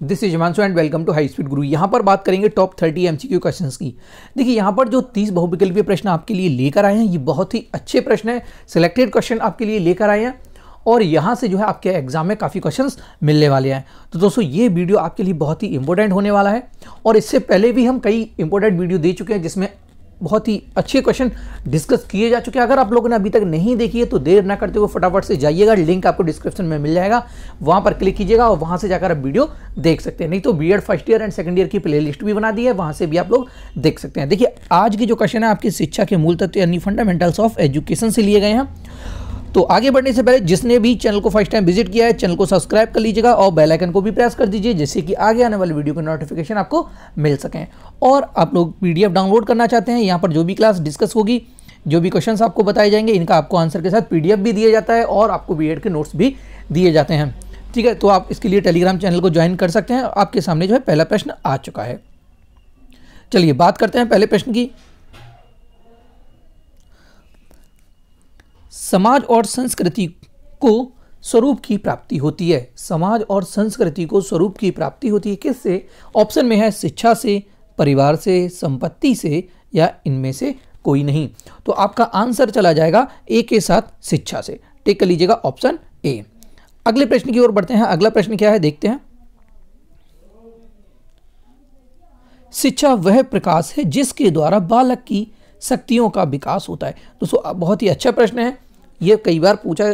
This is Himanshu and welcome to High Speed Guru. यहाँ पर बात करेंगे टॉप 30 एमसीक्यू क्वेश्चंस की। देखिए यहाँ पर जो 30 बहुविकल्पीय प्रश्न आपके लिए लेकर आए हैं ये बहुत ही अच्छे प्रश्न हैं, सिलेक्टेड क्वेश्चन आपके लिए लेकर आए हैं और यहाँ से जो है आपके एग्जाम में काफ़ी क्वेश्चंस मिलने वाले हैं। तो दोस्तों ये वीडियो आपके लिए बहुत ही इंपॉर्टेंट होने वाला है और इससे पहले भी हम कई इंपॉर्टेंट वीडियो दे चुके हैं जिसमें बहुत ही अच्छे क्वेश्चन डिस्कस किए जा चुके हैं। अगर आप लोगों ने अभी तक नहीं देखी है तो देर ना करते हुए फटाफट से जाइएगा, लिंक आपको डिस्क्रिप्शन में मिल जाएगा, वहां पर क्लिक कीजिएगा और वहां से जाकर आप वीडियो देख सकते हैं। नहीं तो BEd first year and second year की प्लेलिस्ट भी बना दी है, वहां से भी आप लोग देख सकते हैं। देखिए आज की जो क्वेश्चन है आपकी शिक्षा के मूल तत्व यानी फंडामेंटल्स ऑफ एजुकेशन से लिए गए हैं। तो आगे बढ़ने से पहले जिसने भी चैनल को फर्स्ट टाइम विजिट किया है चैनल को सब्सक्राइब कर लीजिएगा और बेल आइकन को भी प्रेस कर दीजिए जिससे कि आगे आने वाली वीडियो के नोटिफिकेशन आपको मिल सकें। और आप लोग पीडीएफ डाउनलोड करना चाहते हैं, यहाँ पर जो भी क्लास डिस्कस होगी, जो भी क्वेश्चंस आपको बताए जाएंगे इनका आपको आंसर के साथ पीडीएफ भी दिया जाता है और आपको बीएड के नोट्स भी दिए जाते हैं। ठीक है, तो आप इसके लिए टेलीग्राम चैनल को ज्वाइन कर सकते हैं। आपके सामने जो है पहला प्रश्न आ चुका है। चलिए बात करते हैं पहले प्रश्न की। समाज और संस्कृति को स्वरूप की प्राप्ति होती है। समाज और संस्कृति को स्वरूप की प्राप्ति होती है किससे? ऑप्शन में है शिक्षा से, परिवार से, संपत्ति से या इनमें से कोई नहीं। तो आपका आंसर चला जाएगा ए के साथ शिक्षा से। टिक कर लीजिएगा ऑप्शन ए। अगले प्रश्न की ओर बढ़ते हैं। अगला प्रश्न क्या है देखते हैं। शिक्षा वह प्रकाश है जिसके द्वारा बालक की शक्तियों का विकास होता है। दोस्तों बहुत ही अच्छा प्रश्न है, ये कई बार पूछा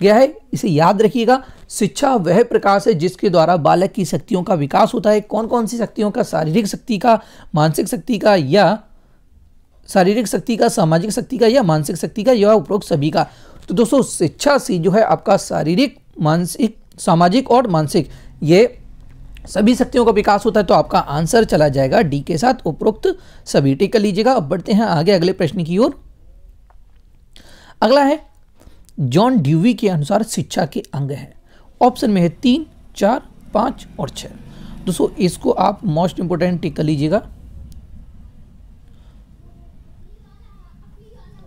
गया है, इसे याद रखिएगा। शिक्षा वह प्रकाश है जिसके द्वारा बालक की शक्तियों का विकास होता है। कौन कौन सी शक्तियों का? शारीरिक शक्ति का, मानसिक शक्ति का या शारीरिक शक्ति का, सामाजिक शक्ति का या मानसिक शक्ति का या उपरोक्त सभी का। तो दोस्तों शिक्षा से जो है आपका शारीरिक, मानसिक, सामाजिक और मानसिक ये सभी शक्तियों का विकास होता है। तो आपका आंसर चला जाएगा डी के साथ उपरोक्त सभी। टिक कर लीजिएगा। अब बढ़ते हैं आगे अगले प्रश्न की ओर। अगला है जॉन ड्यूवी के अनुसार शिक्षा के अंग हैं। ऑप्शन में है 3, 4, 5 और 6। दोस्तों इसको आप मोस्ट इंपोर्टेंट टिक कर लीजिएगा।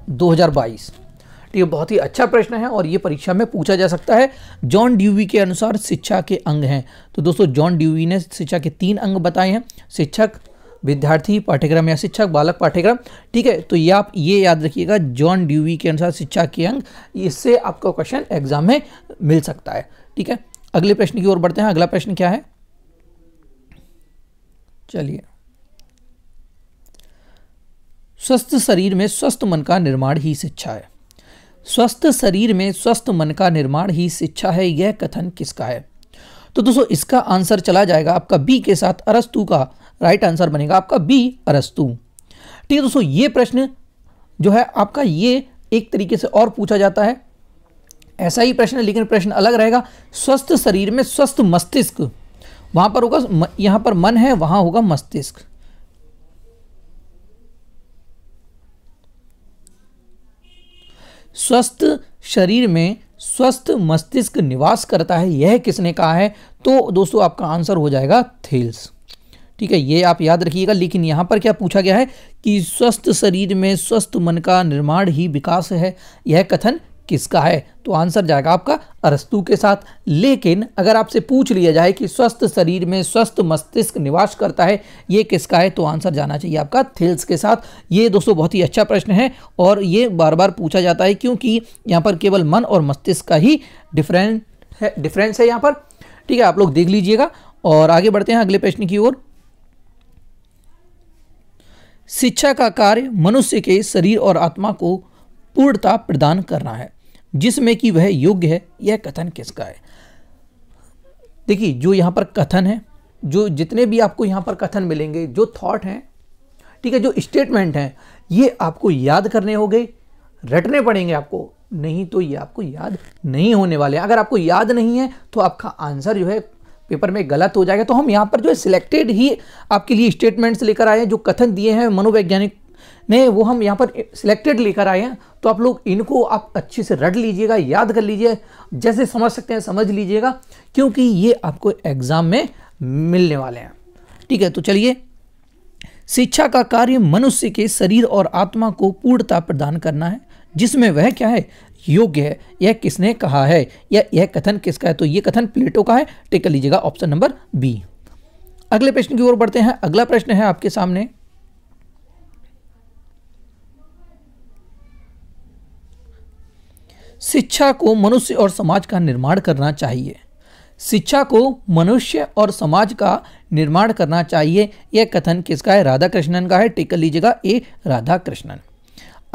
2022। ठीक है, बहुत ही अच्छा प्रश्न है और ये परीक्षा में पूछा जा सकता है। जॉन ड्यूवी के अनुसार शिक्षा के अंग हैं। तो दोस्तों जॉन ड्यूवी ने शिक्षा के 3 अंग बताए हैं: शिक्षक, विद्यार्थी पाठ्यक्रम या शिक्षक बालक पाठ्यक्रम। ठीक है, तो ये आप ये याद रखिएगा, जॉन ड्यूवी के अनुसार शिक्षा के अंग, इससे आपका क्वेश्चन एग्जाम में मिल सकता है। ठीक है, अगले प्रश्न की ओर बढ़ते हैं। अगला प्रश्न क्या है? चलिए, स्वस्थ शरीर में स्वस्थ मन का निर्माण ही शिक्षा है। स्वस्थ शरीर में स्वस्थ मन का निर्माण ही शिक्षा है, यह कथन किसका है? तो दोस्तों इसका आंसर चला जाएगा आपका बी के साथ अरस्तु का। राइट आंसर बनेगा आपका बी, अरस्तु। ठीक है दोस्तों, ये प्रश्न जो है आपका ये एक तरीके से और पूछा जाता है, ऐसा ही प्रश्न है लेकिन प्रश्न अलग रहेगा। स्वस्थ शरीर में स्वस्थ मस्तिष्क, वहां पर होगा, यहां पर मन है वहां होगा मस्तिष्क। स्वस्थ शरीर में स्वस्थ मस्तिष्क निवास करता है, यह किसने कहा है? तो दोस्तों आपका आंसर हो जाएगा थेल्स। ठीक है, ये आप याद रखिएगा। लेकिन यहाँ पर क्या पूछा गया है कि स्वस्थ शरीर में स्वस्थ मन का निर्माण ही विकास है, यह कथन किसका है? तो आंसर जाएगा आपका अरस्तु के साथ। लेकिन अगर आपसे पूछ लिया जाए कि स्वस्थ शरीर में स्वस्थ मस्तिष्क निवास करता है, ये किसका है? तो आंसर जाना चाहिए आपका थेल्स के साथ। ये दोस्तों बहुत ही अच्छा प्रश्न है और ये बार बार पूछा जाता है क्योंकि यहाँ पर केवल मन और मस्तिष्क का ही डिफरेंस है यहाँ पर। ठीक है, आप लोग देख लीजिएगा और आगे बढ़ते हैं अगले प्रश्न की ओर। शिक्षा का कार्य मनुष्य के शरीर और आत्मा को पूर्णता प्रदान करना है जिसमें कि वह योग्य है, यह कथन किसका है? देखिए जो यहाँ पर कथन है, जो जितने भी आपको यहाँ पर कथन मिलेंगे, जो थॉट हैं, ठीक है, जो स्टेटमेंट हैं, ये आपको याद करने होंगे, रटने पड़ेंगे आपको, नहीं तो ये आपको याद नहीं होने वाले। अगर आपको याद नहीं है तो आपका आंसर जो है पेपर में गलत हो जाएगा। तो हम यहाँ पर जो है सिलेक्टेड ही आपके लिए स्टेटमेंट्स लेकर आए हैं, जो कथन दिए हैं मनोवैज्ञानिक ने वो हम यहाँ पर सिलेक्टेड लेकर आए हैं। तो आप लोग इनको आप अच्छे से रट लीजिएगा, याद कर लीजिए, जैसे समझ सकते हैं समझ लीजिएगा क्योंकि ये आपको एग्जाम में मिलने वाले हैं। ठीक है, तो चलिए, शिक्षा का कार्य मनुष्य के शरीर और आत्मा को पूर्णता प्रदान करना है जिसमें वह क्या है? योग्य है, यह किसने कहा है या यह कथन किसका है? तो यह कथन प्लेटो का है। टिक कर लीजिएगा ऑप्शन नंबर बी। अगले प्रश्न की ओर बढ़ते हैं। अगला प्रश्न है आपके सामने, शिक्षा को मनुष्य और समाज का निर्माण करना चाहिए। शिक्षा को मनुष्य और समाज का निर्माण करना चाहिए, यह कथन किसका है? राधा कृष्णन का है। टिक कर लीजिएगा ए, राधा कृष्णन।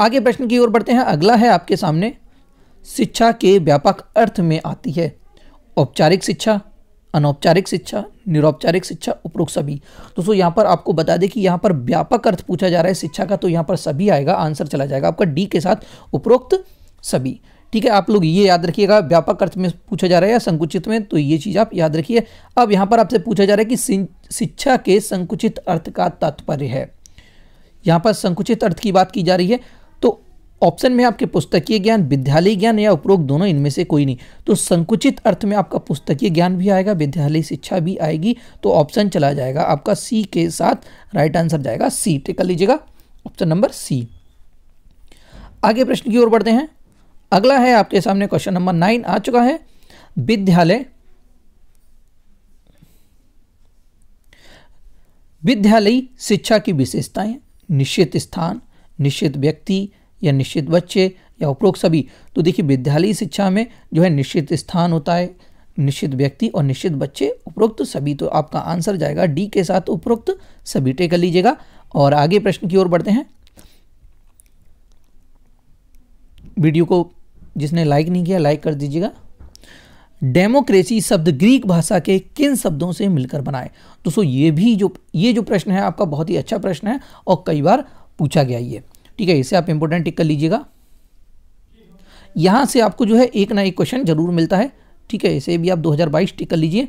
आगे प्रश्न की ओर बढ़ते हैं। अगला है आपके सामने, शिक्षा के व्यापक अर्थ में आती है औपचारिक शिक्षा, अनौपचारिक शिक्षा, निरौपचारिक शिक्षा, उपरोक्त सभी। दोस्तों यहाँ पर आपको बता दें कि यहाँ पर व्यापक अर्थ पूछा जा रहा है शिक्षा का, तो यहाँ पर सभी आएगा, आंसर चला जाएगा आपका डी के साथ, उपरोक्त सभी। ठीक है, आप लोग ये याद रखिएगा, व्यापक अर्थ में पूछा जा रहा है या संकुचित में, तो ये चीज़ आप याद रखिए। अब यहाँ पर आपसे पूछा जा रहा है कि शिक्षा के संकुचित अर्थ का तात्पर्य है। यहाँ पर संकुचित अर्थ की बात की जा रही है, तो ऑप्शन में आपके पुस्तकीय ज्ञान, विद्यालय ज्ञान या उपरोक्त दोनों, इनमें से कोई नहीं। तो संकुचित अर्थ में आपका पुस्तकीय ज्ञान भी आएगा, विद्यालय शिक्षा भी आएगी, तो ऑप्शन चला जाएगा आपका सी के साथ, राइट आंसर जाएगा सी। टिक कर लीजिएगा ऑप्शन नंबर सी। आगे प्रश्न की ओर बढ़ते हैं। अगला है आपके सामने क्वेश्चन नंबर 9 आ चुका है। विद्यालयी शिक्षा की विशेषताएं, निश्चित स्थान, निश्चित व्यक्ति या निश्चित बच्चे या उपरोक्त सभी। तो देखिए विद्यालयी शिक्षा में जो है निश्चित स्थान होता है, निश्चित व्यक्ति और निश्चित बच्चे, उपरोक्त सभी। तो आपका आंसर जाएगा डी के साथ, उपरोक्त सभी। टिक कर लीजिएगा और आगे प्रश्न की ओर बढ़ते हैं। वीडियो को जिसने लाइक नहीं किया लाइक कर दीजिएगा। डेमोक्रेसी शब्द ग्रीक भाषा के किन शब्दों से मिलकर बनाए? दोस्तों ये जो प्रश्न है आपका बहुत ही अच्छा प्रश्न है और कई बार पूछा गया ये। ठीक है, इसे आप इंपोर्टेंट टिक कर लीजिएगा। यहां से आपको जो है एक ना एक क्वेश्चन जरूर मिलता है। ठीक है, इसे भी आप 2022 टिक कर लीजिए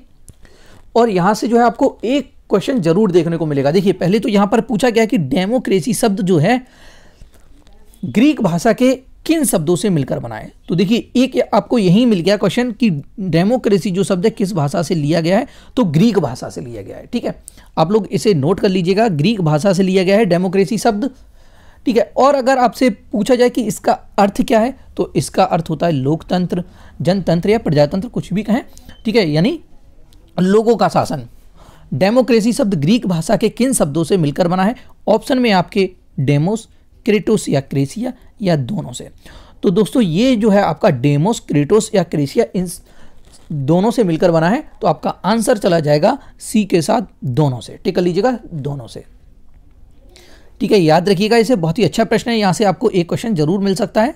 और यहां से जो है आपको एक क्वेश्चन जरूर देखने को मिलेगा। देखिए पहले तो यहां पर पूछा गया कि डेमोक्रेसी शब्द जो है ग्रीक भाषा के किन शब्दों से मिलकर बनाए। तो देखिए एक आपको यही मिल गया क्वेश्चन कि डेमोक्रेसी जो शब्द है किस भाषा से लिया गया है, तो ग्रीक भाषा से लिया गया है। ठीक है, आप लोग इसे नोट कर लीजिएगा, ग्रीक भाषा से लिया गया है डेमोक्रेसी शब्द। ठीक है, और अगर आपसे पूछा जाए कि इसका अर्थ क्या है, तो इसका अर्थ होता है लोकतंत्र, जनतंत्र या प्रजातंत्र, कुछ भी कहें। ठीक है, यानी लोगों का शासन। डेमोक्रेसी शब्द ग्रीक भाषा के किन शब्दों से मिलकर बना है? ऑप्शन में आपके डेमोस, क्रेटोस या क्रेसिया या दोनों से। तो दोस्तों ये जो है आपका डेमोस, क्रेटोस या क्रेसिया, इन दोनों से मिलकर बना है, तो आपका आंसर चला जाएगा सी के साथ, दोनों से। टिक कर लीजिएगा, दोनों से। ठीक है, याद रखिएगा इसे, बहुत ही अच्छा प्रश्न है, यहां से आपको एक क्वेश्चन जरूर मिल सकता है।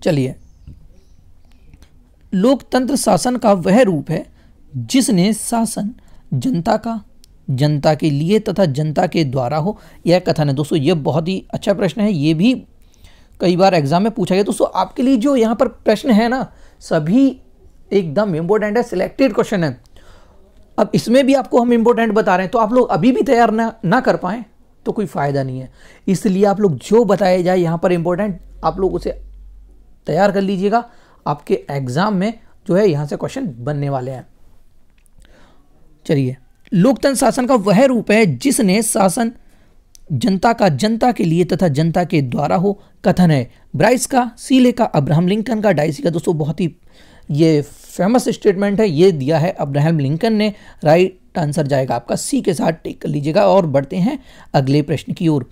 चलिए, लोकतंत्र शासन का वह रूप है जिसने शासन जनता का, जनता के लिए तथा जनता के द्वारा हो, यह कथन है। दोस्तों ये बहुत ही अच्छा प्रश्न है, ये भी कई बार एग्जाम में पूछा गया। दोस्तों आपके लिए जो यहाँ पर प्रश्न है ना, सभी एकदम इम्पोर्टेंट है, सिलेक्टेड क्वेश्चन है। अब इसमें भी आपको हम इम्पोर्टेंट बता रहे हैं, तो आप लोग अभी भी तैयार ना कर पाएँ तो कोई फ़ायदा नहीं है। इसलिए आप लोग जो बताया जाए यहाँ पर इम्पोर्टेंट, आप लोग उसे तैयार कर लीजिएगा। आपके एग्जाम में जो है यहाँ से क्वेश्चन बनने वाले हैं। चलिए, लोकतंत्र शासन का वह रूप है जिसने शासन जनता का, जनता के लिए तथा जनता के द्वारा हो, कथन है ब्राइस का, सीले का, अब्राहम लिंकन का, डाइसी का। दोस्तों बहुत ही ये फेमस स्टेटमेंट है, ये दिया है अब्राहम लिंकन ने। राइट आंसर जाएगा आपका सी के साथ। टिक कर लीजिएगा और बढ़ते हैं अगले प्रश्न की ओर।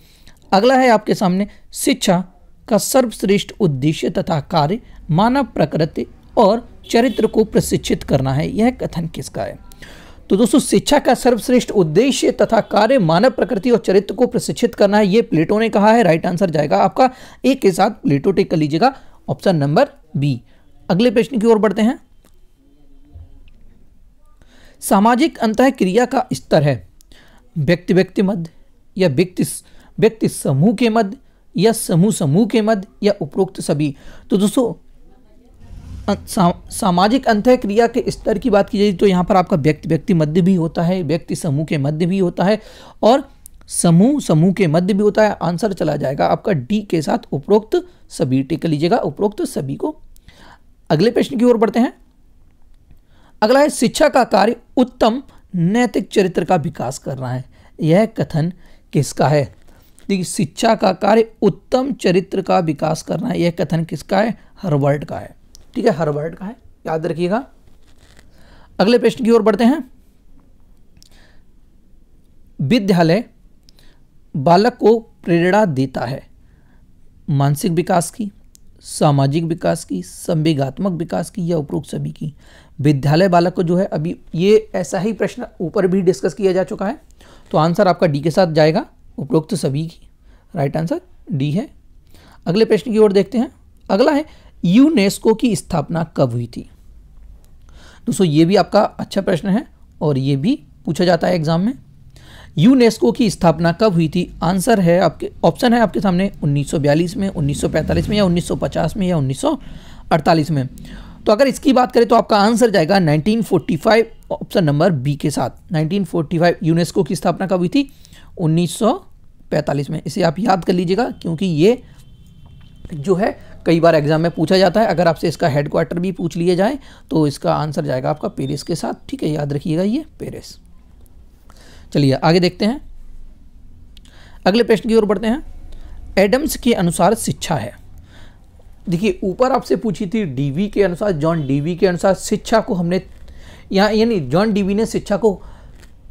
अगला है आपके सामने, शिक्षा का सर्वश्रेष्ठ उद्देश्य तथा कार्य मानव प्रकृति और चरित्र को प्रशिक्षित करना है, यह कथन किसका है? तो दोस्तों शिक्षा का सर्वश्रेष्ठ उद्देश्य तथा कार्य मानव प्रकृति और चरित्र को प्रशिक्षित करना है, ये प्लेटो ने कहा है। राइट आंसर जाएगा आपका एक के साथ, प्लेटो। टिक कर लीजिएगा ऑप्शन नंबर बी। अगले प्रश्न की ओर बढ़ते हैं। सामाजिक अंतःक्रिया का स्तर है व्यक्ति व्यक्ति मध्य या व्यक्ति समूह के मध्य या समूह समूह के मध्य या उपरोक्त सभी। तो दोस्तों सामाजिक अंतःक्रिया के स्तर की बात की जाए तो यहाँ पर आपका व्यक्ति व्यक्ति मध्य भी होता है, व्यक्ति समूह के मध्य भी होता है और समूह समूह के मध्य भी होता है। आंसर चला जाएगा आपका डी के साथ, उपरोक्त सभी। टिक लीजिएगा उपरोक्त सभी को। अगले प्रश्न की ओर बढ़ते हैं। अगला है, शिक्षा का कार्य उत्तम नैतिक चरित्र का विकास करना है, यह कथन किसका है? देखिए शिक्षा का कार्य उत्तम चरित्र का विकास करना है, यह कथन किसका है? हर्बर्ट का है। ठीक है, हर्बर्ट का है, याद रखिएगा। अगले प्रश्न की ओर बढ़ते हैं। विद्यालय बालक को प्रेरणा देता है? मानसिक विकास की, सामाजिक विकास की, संवेगात्मक विकास की, या उपरोक्त सभी की? विद्यालय बालक को जो है, अभी ये ऐसा ही प्रश्न ऊपर भी डिस्कस किया जा चुका है, तो आंसर आपका डी के साथ जाएगा, उपरोक्त सभी की। राइट आंसर डी है। अगले प्रश्न की ओर देखते हैं। अगला है यूनेस्को की स्थापना कब हुई थी? दोस्तों ये भी आपका अच्छा प्रश्न है और ये भी पूछा जाता है एग्जाम में। यूनेस्को की स्थापना कब हुई थी? आंसर है आपके, ऑप्शन है आपके सामने 1942 में, 1945 में, या 1950 में, या 1948 में। तो अगर इसकी बात करें तो आपका आंसर जाएगा 1945, ऑप्शन नंबर बी के साथ। 1945 यूनेस्को की स्थापना कब हुई थी? 1945 में। इसे आप याद कर लीजिएगा क्योंकि ये जो है कई बार एग्जाम में पूछा जाता है। अगर आपसे इसका हेडक्वार्टर भी पूछ लिया जाए तो इसका आंसर जाएगा आपका पेरिस के साथ। ठीक है, याद रखिएगा ये पेरिस। चलिए आगे देखते हैं, अगले प्रश्न की ओर बढ़ते हैं। एडम्स के अनुसार शिक्षा है। देखिए ऊपर आपसे पूछी थी डीवी के अनुसार, जॉन डीवी के अनुसार शिक्षा को हमने यहाँ, यानी जॉन डीवी ने शिक्षा को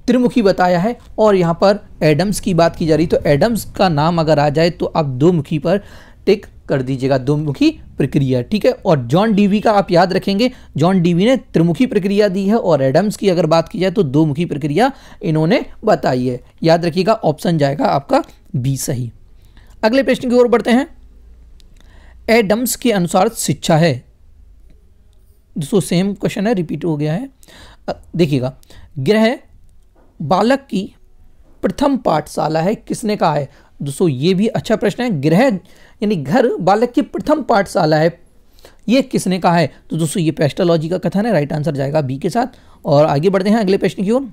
त्रिमुखी बताया है, और यहाँ पर एडम्स की बात की जा रही। तो एडम्स का नाम अगर आ जाए तो आप दो मुखी पर टिक कर दीजिएगा, दो मुखी प्रक्रिया। ठीक है, और जॉन डीवी का आप याद रखेंगे, जॉन डीवी ने त्रिमुखी प्रक्रिया दी है, और एडम्स की अगर बात की जाए तो दो मुखी प्रक्रिया इन्होंने बताई है। याद रखिएगा, ऑप्शन जाएगा आपका बी सही। अगले प्रश्न की ओर बढ़ते हैं। एडम्स के अनुसार शिक्षा है, दोस्तों सेम क्वेश्चन है, रिपीट हो गया है। देखिएगा, गृह बालक की प्रथम पाठशाला है, किसने कहा है? दोस्तों ये भी अच्छा प्रश्न है। गृह यानी घर बालक की प्रथम पाठशाला है, ये किसने कहा है? तो दोस्तों ये पेस्टोलॉजी का कथन है। राइट आंसर जाएगा बी के साथ। और आगे बढ़ते हैं अगले प्रश्न की ओर।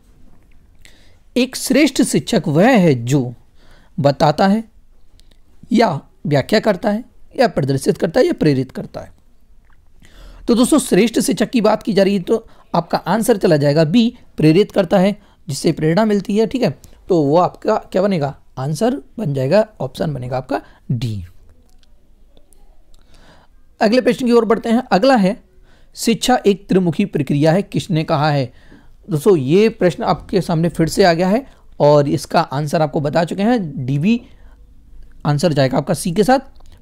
एक श्रेष्ठ शिक्षक वह है जो बताता है, या व्याख्या करता है, या प्रदर्शित करता है, या प्रेरित करता है। तो दोस्तों श्रेष्ठ शिक्षक की बात की जा रही है तो आपका आंसर चला जाएगा बी, प्रेरित करता है, जिससे प्रेरणा मिलती है। ठीक है, तो वो आपका क्या बनेगा? आंसर बन जाएगा, ऑप्शन बनेगा आपका डी। अगले प्रश्न की ओर बढ़ते हैं। अगला है शिक्षा एक त्रिमुखी प्रक्रिया है, किसने कहा है? दोस्तों ये प्रश्न आपके सामने फिर से आ गया है और इसका आंसर आपको बता चुके हैं, डीबी आंसर जाएगा आपका सी के साथ,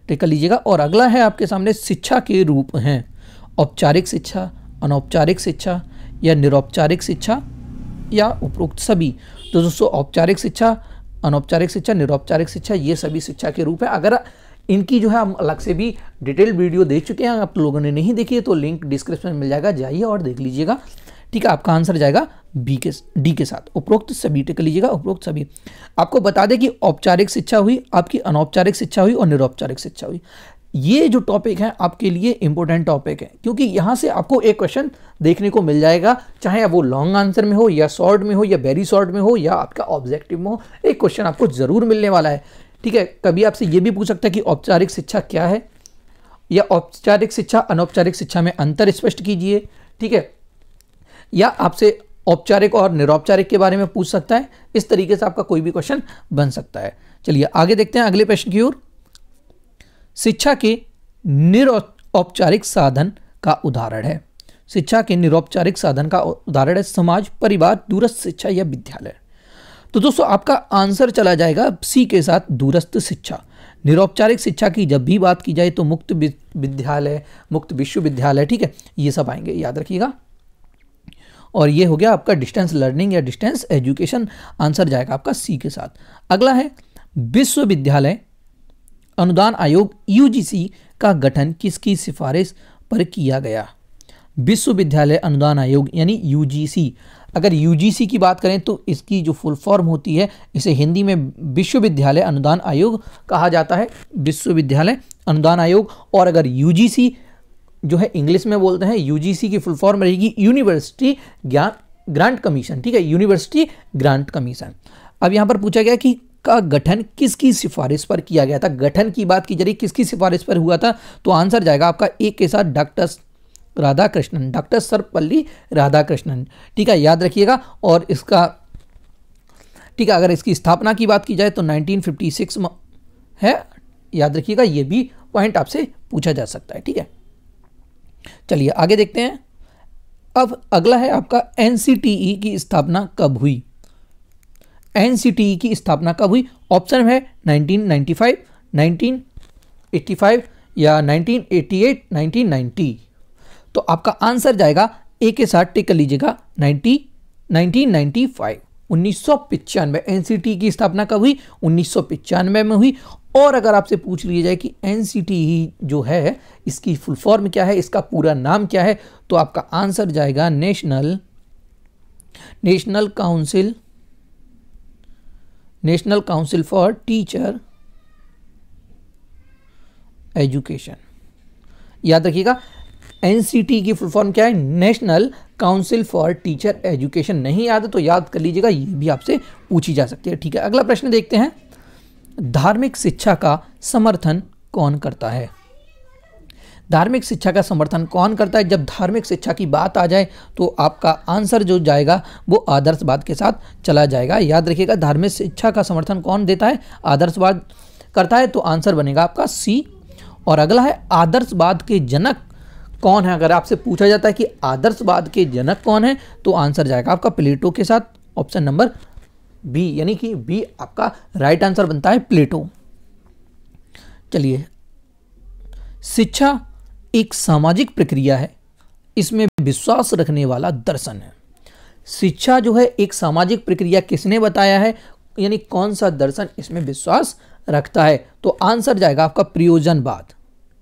टिक कर लीजिएगा। और अगला है आपके सामने शिक्षा के रूप हैं, औपचारिक शिक्षा, अनौपचारिक शिक्षा, या निरौपचारिक शिक्षा, या उपरोक्त सभी। तो दोस्तों औपचारिक शिक्षा, अनौपचारिक शिक्षा, निरौपचारिक शिक्षा, ये सभी शिक्षा के रूप हैं। अगर इनकी जो है हम अलग से भी डिटेल वीडियो दे चुके हैं, आप लोगों ने नहीं देखी है तो लिंक डिस्क्रिप्शन में मिल जाएगा, जाइए और देख लीजिएगा। ठीक है, आपका आंसर जाएगा डी के साथ, उपरोक्त सभी, टिक लीजिएगा, उपरोक्त सभी। आपको बता दें कि औपचारिक शिक्षा हुई, आपकी अनौपचारिक शिक्षा हुई, और निरौपचारिक शिक्षा हुई। ये जो टॉपिक है आपके लिए इंपॉर्टेंट टॉपिक है, क्योंकि यहाँ से आपको एक क्वेश्चन देखने को मिल जाएगा, चाहे वो लॉन्ग आंसर में हो, या शॉर्ट में हो, या वेरी शॉर्ट में हो, या आपका ऑब्जेक्टिव में हो, एक क्वेश्चन आपको जरूर मिलने वाला है। ठीक है, कभी आपसे ये भी पूछ सकता है कि औपचारिक शिक्षा क्या है, या औपचारिक शिक्षा अनौपचारिक शिक्षा में अंतर स्पष्ट कीजिए। ठीक है, या आपसे औपचारिक और निरौपचारिक के बारे में पूछ सकता है। इस तरीके से आपका कोई भी क्वेश्चन बन सकता है। चलिए आगे देखते हैं अगले प्रश्न की ओर। शिक्षा के निरौपचारिक साधन का उदाहरण है, शिक्षा के निरौपचारिक साधन का उदाहरण है समाज, परिवार, दूरस्थ शिक्षा, या विद्यालय। तो दोस्तों आपका आंसर चला जाएगा सी के साथ, दूरस्थ शिक्षा। निरौपचारिक शिक्षा की जब भी बात की जाए तो मुक्त विद्यालय, मुक्त विश्वविद्यालय, ठीक है, ये सब आएंगे, याद रखिएगा। और ये हो गया आपका डिस्टेंस लर्निंग या डिस्टेंस एजुकेशन, आंसर जाएगा आपका सी के साथ। अगला है विश्वविद्यालय अनुदान आयोग यूजीसी का गठन किसकी सिफारिश पर किया गया? विश्वविद्यालय अनुदान आयोग यानी यूजीसी। अगर यूजीसी की बात करें तो इसकी जो फुल फॉर्म होती है, इसे हिंदी में विश्वविद्यालय अनुदान आयोग कहा जाता है, विश्वविद्यालय अनुदान आयोग। और अगर यूजीसी जो है इंग्लिश में बोलते हैं, यूजीसी की फुल फॉर्म रहेगी यूनिवर्सिटी ग्रांट कमीशन। ठीक है, यूनिवर्सिटी ग्रांट कमीशन। अब यहाँ पर पूछा गया कि का गठन किसकी सिफारिश पर किया गया था? गठन की बात की जा रही, किसकी सिफारिश पर हुआ था? तो आंसर जाएगा आपका एक के साथ, डॉक्टर राधाकृष्णन, डॉक्टर सर्वपल्ली राधाकृष्णन। ठीक है, याद रखिएगा। और इसका ठीक है, अगर इसकी स्थापना की बात की जाए तो 1956 में है, याद रखिएगा, ये भी पॉइंट आपसे पूछा जा सकता है। ठीक है, चलिए आगे देखते हैं। अब अगला है आपका एनसीटीई की स्थापना कब हुई? एनसीटीई की स्थापना कब हुई? ऑप्शन है 1995, 1985 या 1988, 1990। तो आपका आंसर जाएगा ए के साथ, टिक कर लीजिएगा 1995, 1995। एनसीटीई की स्थापना कब हुई? 1995 में हुई। और अगर आपसे पूछ लिया जाए कि एनसीटीई जो है इसकी फुल फॉर्म क्या है, इसका पूरा नाम क्या है, तो आपका आंसर जाएगा national council for teacher education. याद रखिएगा, एनसीटी की फुल फॉर्म क्या है? National council for teacher education. नहीं याद है तो याद कर लीजिएगा, ये भी आपसे पूछी जा सकती है। ठीक है, अगला प्रश्न देखते हैं। धार्मिक शिक्षा का समर्थन कौन करता है? धार्मिक शिक्षा का समर्थन कौन करता है? जब धार्मिक शिक्षा की बात आ जाए तो आपका आंसर जो जाएगा वो आदर्शवाद के साथ चला जाएगा। याद रखिएगा, धार्मिक शिक्षा का समर्थन कौन देता है? आदर्शवाद करता है। तो आंसर बनेगा आपका सी। और अगला है आदर्शवाद के जनक कौन है? अगर आपसे पूछा जाता है कि आदर्शवाद के जनक कौन है, तो आंसर जाएगा आपका प्लेटो के साथ, ऑप्शन नंबर बी, यानी कि बी आपका राइट आंसर बनता है, प्लेटो। चलिए, शिक्षा एक सामाजिक प्रक्रिया है, इसमें विश्वास रखने वाला दर्शन है। शिक्षा जो है एक सामाजिक प्रक्रिया, किसने बताया है? यानी कौन सा दर्शन इसमें विश्वास रखता है? तो आंसर जाएगा आपका प्रयोजनवाद।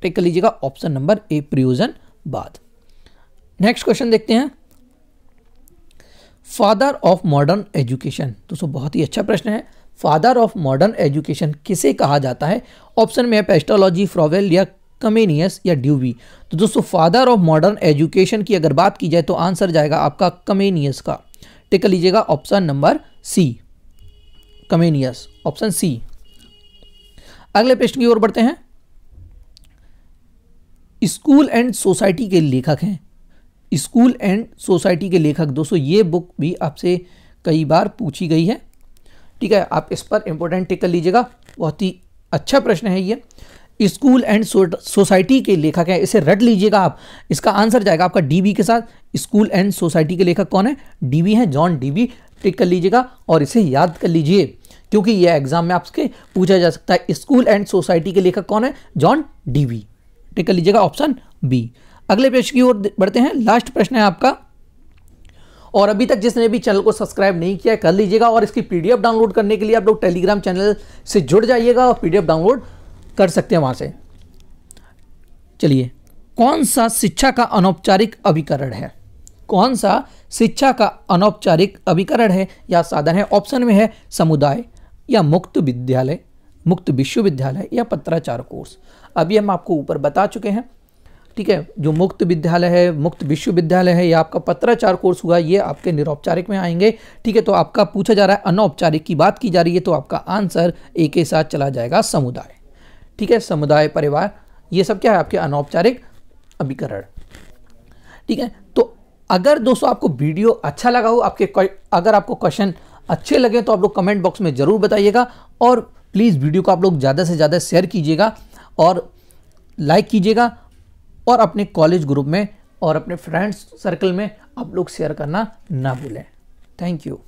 टिक कर लीजिएगा, ऑप्शन नंबर ए, प्रयोजनवाद। नेक्स्ट क्वेश्चन देखते हैं। फादर ऑफ मॉडर्न एजुकेशन, दोस्तों बहुत ही अच्छा प्रश्न है। फादर ऑफ मॉडर्न एजुकेशन किसे कहा जाता है? ऑप्शन में है पेस्टोलॉजी, फ्रॉवेल या कमेनियस या ड्यूवी। तो दोस्तों फादर ऑफ मॉडर्न एजुकेशन की अगर बात की जाए तो आंसर जाएगा आपका कमेनियस का। टिक कर लीजिएगा, option number C, Comenius, option C. अगले प्रश्न की ओर बढ़ते हैं। स्कूल एंड सोसाइटी के लेखक हैं। स्कूल एंड सोसाइटी के लेखक, दोस्तों ये बुक भी आपसे कई बार पूछी गई है। ठीक है, आप इस पर इंपॉर्टेंट टिक कर लीजिएगा, बहुत ही अच्छा प्रश्न है ये। स्कूल एंड सोसाइटी के लेखक हैं, इसे रट लीजिएगा आप। इसका आंसर जाएगा आपका डीबी के साथ। स्कूल एंड सोसाइटी के लेखक कौन है? डीबी हैं, जॉन डीबी। टिक कर लीजिएगा और इसे याद कर लीजिए, क्योंकि यह एग्जाम में आपसे पूछा जा सकता है। स्कूल एंड सोसाइटी के लेखक कौन है? John dB. टिक कर लीजिएगा, ऑप्शन बी। अगले प्रश्न की ओर बढ़ते हैं। लास्ट प्रश्न है आपका, और अभी तक जिसने भी चैनल को सब्सक्राइब नहीं किया है कर लीजिएगा। और इसकी पीडीएफ डाउनलोड करने के लिए आप लोग टेलीग्राम चैनल से जुड़ जाइएगा और पीडीएफ डाउनलोड कर सकते हैं वहां से। चलिए, कौन सा शिक्षा का अनौपचारिक अभिकरण है? कौन सा शिक्षा का अनौपचारिक अभिकरण है या साधन है? ऑप्शन में है समुदाय या मुक्त विद्यालय, मुक्त विश्वविद्यालय या पत्राचार कोर्स। अभी हम आपको ऊपर बता चुके हैं। ठीक है, जो मुक्त विद्यालय है, मुक्त विश्वविद्यालय है या आपका पत्राचार कोर्स हुआ, ये आपके निरौपचारिक में आएंगे। ठीक है, तो आपका पूछा जा रहा है अनौपचारिक की बात की जा रही है, तो आपका आंसर ए के साथ चला जाएगा, समुदाय। ठीक है, समुदाय, परिवार, ये सब क्या है? आपके अनौपचारिक अभिकरण। ठीक है, तो अगर दोस्तों आपको वीडियो अच्छा लगा हो, अगर आपको क्वेश्चन अच्छे लगे तो आप लोग कमेंट बॉक्स में ज़रूर बताइएगा। और प्लीज़ वीडियो को आप लोग ज़्यादा से ज़्यादा शेयर कीजिएगा और लाइक कीजिएगा, और अपने कॉलेज ग्रुप में और अपने फ्रेंड्स सर्कल में आप लोग शेयर करना ना भूलें। Thank you.